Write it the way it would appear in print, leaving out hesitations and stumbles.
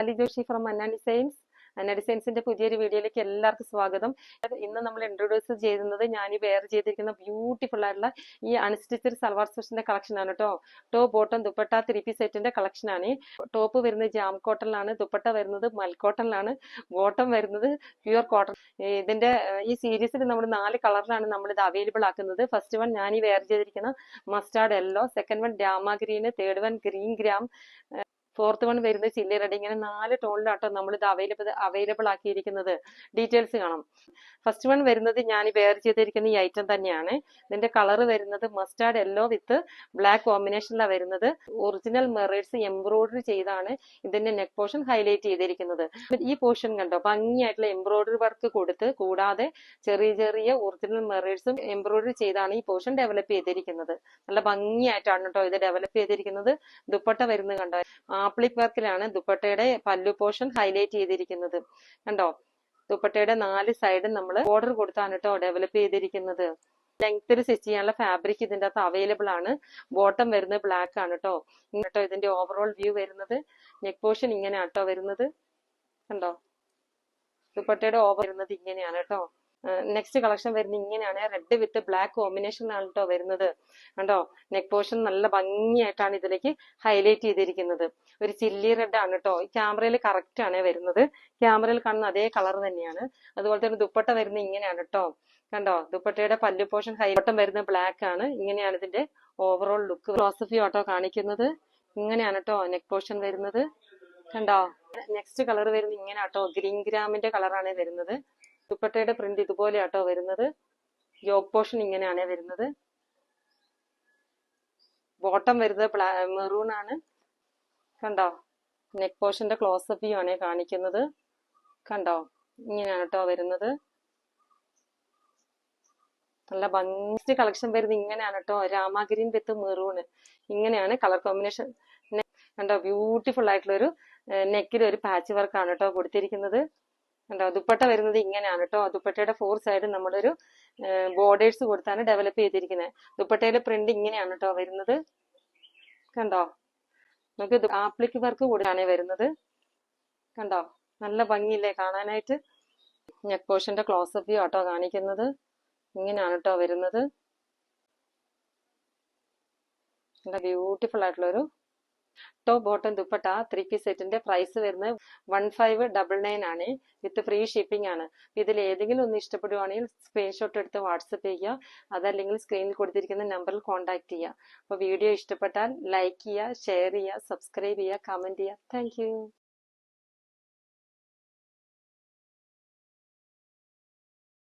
Ali Joshi from Anna Designs. Anna ഡിസൈൻസിന്റെ പുതിയൊരു വീഡിയോയിലേക്ക് എല്ലാവർക്കും സ്വാഗതം. ഇന്ന് നമ്മൾ ഇൻട്രൊഡ്യൂസ് ചെയ്യുന്നത് ഞാൻ ഈ വെയർ ചെയ്തിരിക്കുന്ന ബ്യൂട്ടിഫുൾ ആയിട്ടുള്ള ഈ അൺസ്റ്റിച്ചഡ് സൽവാർ സെറ്റിന്റെ കളക്ഷൻ ആണ് കേട്ടോ. ടോപ്പ് ബോട്ടം ദുപ്പട്ട 3 പീസ് സെറ്റിന്റെ കളക്ഷൻ ആണ്. ടോപ്പ് വരുന്നത് ജാം കോട്ടണിലാണ്, ദുപ്പട്ട വരുന്നത് മൽ കോട്ടണിലാണ്, ബോട്ടം വരുന്നത് പ്യുവർ കോട്ടൺ. ഇതിന്റെ ഈ സീരീസിൽ നമ്മൾ 4 കളറിലാണ് നമ്മൾ ഇത് അവൈലബിൾ ആക്കുന്നത്. ഫസ്റ്റ് വൺ ഞാൻ ഈ വെയർ ചെയ്തിരിക്കുന്ന മസ്റ്റാർഡ് യെല്ലോ, സെക്കൻഡ് വൺ ഡാമ green, third one green gram, fourth one വരുന്നത് ചില്ലി റെഡ്. ഇങ്ങനെ 4 ടോണിലാട്ടോ നമ്മൾ ഇത് അവൈലബിൾ ആക്കിയിരിക്കുന്നത്. ഡീറ്റെയിൽസ് കാണാം. ഫസ്റ്റ് വൺ വരുന്നത് ഞാൻ വെയർ ചെയ്തിരിക്കുന്ന ഈ ഐറ്റം തന്നെയാണ്. ഇതിന്റെ കളർ വരുന്നത് മസ്റ്റാർഡ് യെല്ലോ വിത്ത് ബ്ലാക്ക് കോമ്പിനേഷനിലാണ് വരുന്നത്. ഒറിജിനൽ മെറേഴ്സ് എംബ്രോയിഡറി ചെയ്താണ് ഇതിന്റെ നെക്ക് പോർഷൻ ഹൈലൈറ്റ് ചെയ്തിരിക്കുന്നത്. ഈ പോർഷൻ കണ്ടോ, ഭംഗിയായിട്ടുള്ള എംബ്രോയിഡറി വർക്ക് കൊടുത്ത്, കൂടാതെ ചെറിയ ചെറിയ ഒറിജിനൽ മെറേഴ്സും എംബ്രോയിഡറി ചെയ്താണ് ഈ പോർഷൻ ഡെവലപ്പ് ചെയ്തിരിക്കുന്നത്. നല്ല ഭംഗിയായിട്ടാണ് കേട്ടോ ഇത് ഡെവലപ്പ് ചെയ്തിരിക്കുന്നത്. ദുപ്പട്ട വരുന്നത് കണ്ടോ, ആപ്ലിക് വർക്കിലാണ് ദുപ്പട്ടയുടെ പല്ലു പോർഷൻ ഹൈലൈറ്റ് ചെയ്തിരിക്കുന്നത്. കണ്ടോ, ദുപ്പട്ടയുടെ 4 സൈഡും നമ്മൾ ബോർഡർ കൊടുത്താണ് കേട്ടോ ഡെവലപ്പ് ചെയ്തിരിക്കുന്നത്. ലെങ്ത്തിൽ സ്റ്റിച്ച് ചെയ്യാനുള്ള ഫാബ്രിക് ഇതിന്റെ അകത്ത് അവൈലബിൾ ആണ്. ബോട്ടം വരുന്നത് ബ്ലാക്ക് ആണ് കേട്ടോ. കേട്ടോ ഇതിന്റെ ഓവറോൾ വ്യൂ വരുന്നത് നെക്ക് പോർഷൻ ഇങ്ങനെ ആട്ടോ വരുന്നത്. കണ്ടോ, ദുപ്പട്ടയുടെ ഓവർ വരുന്നത് ഇങ്ങനെയാണ് കേട്ടോ. നെക്സ്റ്റ് കളക്ഷൻ വരുന്നത് ഇങ്ങനെയാണ്, റെഡ് വിത്ത് ബ്ലാക്ക് കോമ്പിനേഷനാണ് കേട്ടോ വരുന്നത്. കണ്ടോ, നെക്ക് പോർഷൻ നല്ല ഭംഗിയായിട്ടാണ് ഇതിലേക്ക് ഹൈലൈറ്റ് ചെയ്തിരിക്കുന്നത്. ഒരു ചില്ലി റെഡ് ആണ് കേട്ടോ. ഈ ക്യാമറയിൽ കറക്റ്റ് ആണ് വരുന്നത്. ക്യാമറയിൽ കാണുന്ന അതേ കളർ തന്നെയാണ്. അതുപോലെ തന്നെ ദുപ്പട്ട വരുന്നത് ഇങ്ങനെയാണ് കേട്ടോ. കണ്ടോ, ദുപ്പട്ടയുടെ പല്ലു പോർഷൻ ബോട്ടം വരുന്നത് ബ്ലാക്ക് ആണ്. ഇങ്ങനെയാണ് ഇതിന്റെ ഓവറോൾ ലുക്ക്. ഫിലോസഫി ഓട്ടോ കാണിക്കുന്നത് ഇങ്ങനെയാണ് കേട്ടോ നെക്ക് പോർഷൻ വരുന്നത്. കണ്ടോ, നെക്സ്റ്റ് കളർ വരുന്നത് ഇങ്ങനെ കേട്ടോ, ഗ്രീൻ ഗ്രാമിന്റെ കളറാണ് വരുന്നത്. ദുപ്പട്ടയുടെ പ്രിന്റ് ഇതുപോലെ ആട്ടോ വരുന്നത്. യോക്ക് പോർഷൻ ഇങ്ങനെയാണ് വരുന്നത്. ബോട്ടം വരുന്നത് മെറൂൺ ആണ്. കണ്ടോ, നെക്ക് പോർഷന്റെ ക്ലോസപ്പ് വ്യൂ ആണ് കാണിക്കുന്നത്. കണ്ടോ, ഇങ്ങനെയാണ് കേട്ടോ വരുന്നത്. നല്ല ഭംഗി കളക്ഷൻ വരുന്നത് ഇങ്ങനെയാണ് കേട്ടോ, രാമ ഗ്രീൻ വിത്ത് മെറൂൺ. ഇങ്ങനെയാണ് കളർ കോമ്പിനേഷൻ. കണ്ടോ, ബ്യൂട്ടിഫുൾ ആയിട്ടുള്ള ഒരു നെക്കിൽ ഒരു പാച്ച് വർക്ക് ആണ് കേട്ടോ കൊടുത്തിരിക്കുന്നത്. കണ്ടോ, ദുപ്പട്ട വരുന്നത് ഇങ്ങനെയാണ് കേട്ടോ. ദുപ്പട്ടയുടെ 4 സൈഡ് നമ്മളൊരു ബോർഡേഴ്സ് കൊടുത്താണ് ഡെവലപ്പ് ചെയ്തിരിക്കുന്നത്. ദുപ്പട്ടയുടെ പ്രിന്റ് ഇങ്ങനെയാണ് കേട്ടോ വരുന്നത്. കണ്ടോ, നമുക്ക് ആപ്ലിക് വർക്ക് കൂടാണ് വരുന്നത്. കണ്ടോ, നല്ല ഭംഗിയില്ലേ കാണാനായിട്ട്. നെക്ക് പോർഷന്റെ ക്ലോസപ്പ് വ്യൂ ആട്ടോ കാണിക്കുന്നത്. ഇങ്ങനെയാണ് കേട്ടോ വരുന്നത്. നല്ല ബ്യൂട്ടിഫുൾ ആയിട്ടുള്ളൊരു ടോപ്പ് ബോട്ടം ദുപ്പട്ട 3 പീസ് സെറ്റിന്റെ പ്രൈസ് വരുന്നത് 1599 ആണ്. വിത്ത് ഫ്രീ ഷിപ്പിംഗ് ആണ്. ഇതിൽ ഏതെങ്കിലും ഒന്ന് ഇഷ്ടപ്പെടുവാണെങ്കിൽ സ്ക്രീൻഷോട്ട് എടുത്ത് വാട്സപ്പ് ചെയ്യുക. അതല്ലെങ്കിൽ സ്ക്രീനിൽ കൊടുത്തിരിക്കുന്ന നമ്പറിൽ കോൺടാക്ട് ചെയ്യുക. അപ്പോൾ വീഡിയോ ഇഷ്ടപ്പെട്ടാൽ ലൈക്ക് ചെയ്യുക, ഷെയർ ചെയ്യുക, സബ്സ്ക്രൈബ് ചെയ്യുക, കമന്റ് ചെയ്യുക. താങ്ക്